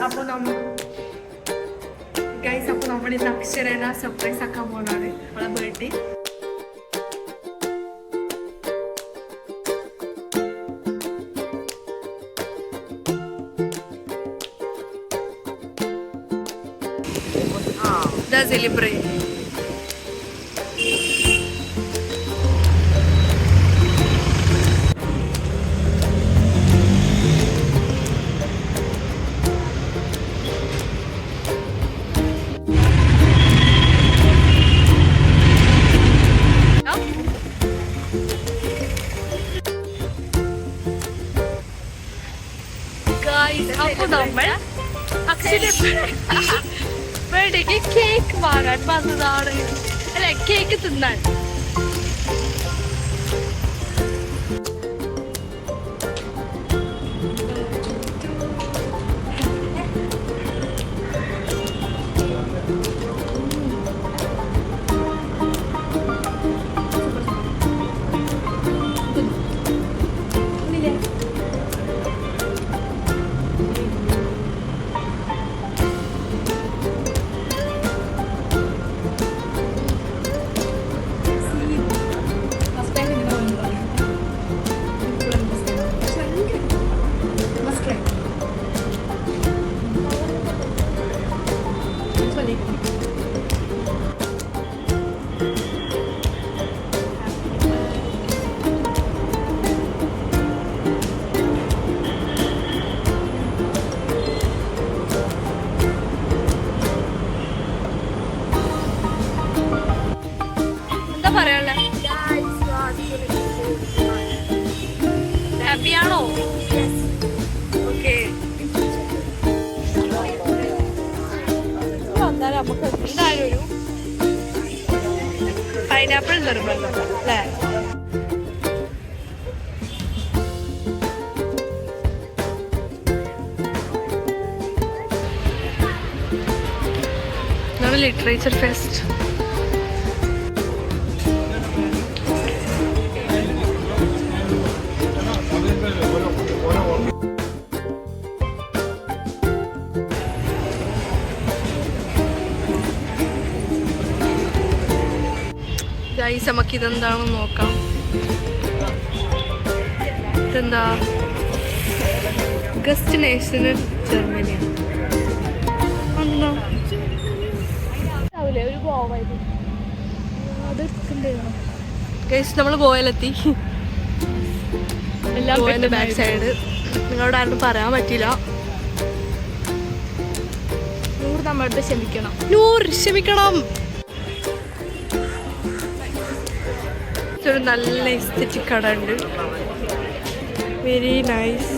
അപ്പോൾ ഗൈസ് അപ്പോൾ നമ്മൾ ഇന്ന് അക്ഷരേനെ സർപ്രൈസ് ആക്കാൻ പോകണമാണ് നമ്മളെ ബർത്ത്ഡേ. Celebrate. Guys, അപ്പോൾ നമ്മൾ ബർത്ത്ഡേക്ക് കേക്ക് വാങ്ങാൻ വന്നതാണ്. അല്ലെ, കേക്ക് തിന്നാൻ. ഹാപ്പിയാണോ? ഓക്കെ, നമുക്ക് എന്തായാലും ഒരു പൈനാപ്പിൾ നിർബന്ധം അല്ലേ? ഇതാണ് ലിറ്ററേച്ചർ ഫെസ്റ്റ്. ഗൈസ്, നമുക്ക് ഇതെന്താണെന്ന് നോക്കാം. ഇതെന്താ? Guest national Germany. ഗൈസ്, നമ്മൾ ഗോവയിലെത്തി. എല്ലാം ഗോവന്റെ ബാക്ക് സൈഡ്. നിങ്ങളോട് ആരോടും പറയാൻ പറ്റില്ല. നൂറ് നമ്മളോട് ക്ഷമിക്കണം. ക്ഷമിക്കണം. ഒരു നല്ല എസ്തെറ്റിക് കട ഉണ്ട്. Very nice.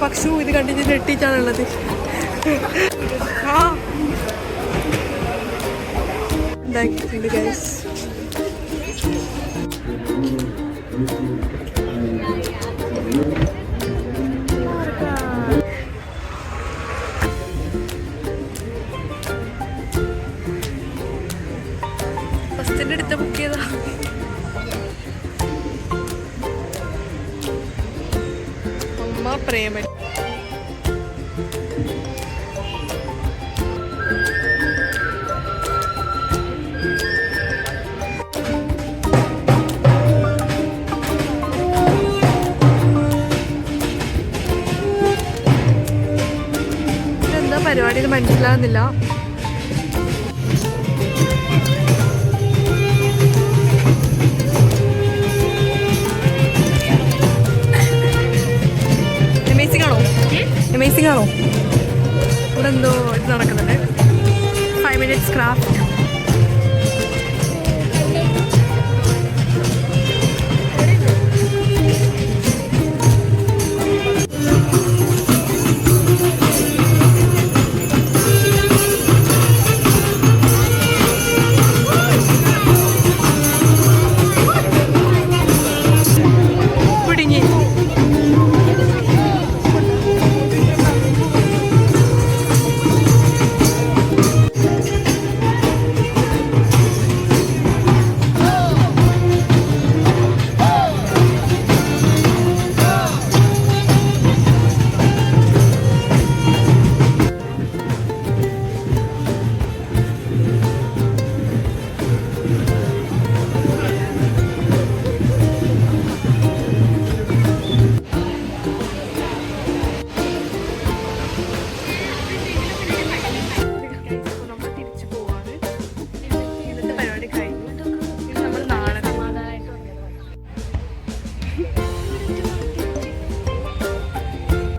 പക്ഷു ഇത് കണ്ടിട്ട് ഞെട്ടിച്ചാണുള്ളത്. ഇതാക്കിയിട്ടുണ്ട് ഗൈസ്. ഫസ്റ്റിൻ്റെ അടുത്ത് ബുക്ക് ചെയ്താ. അമ്മ പ്രേമൻ. ഇതെന്താ പരിപാടി മനസ്സിലാകുന്നില്ല. അമേസിംഗ് ആണോ? ഇവിടെ എന്തോ ഇത് നടക്കുന്നുണ്ട്. 5 minutes ക്രാഫ്റ്റ്.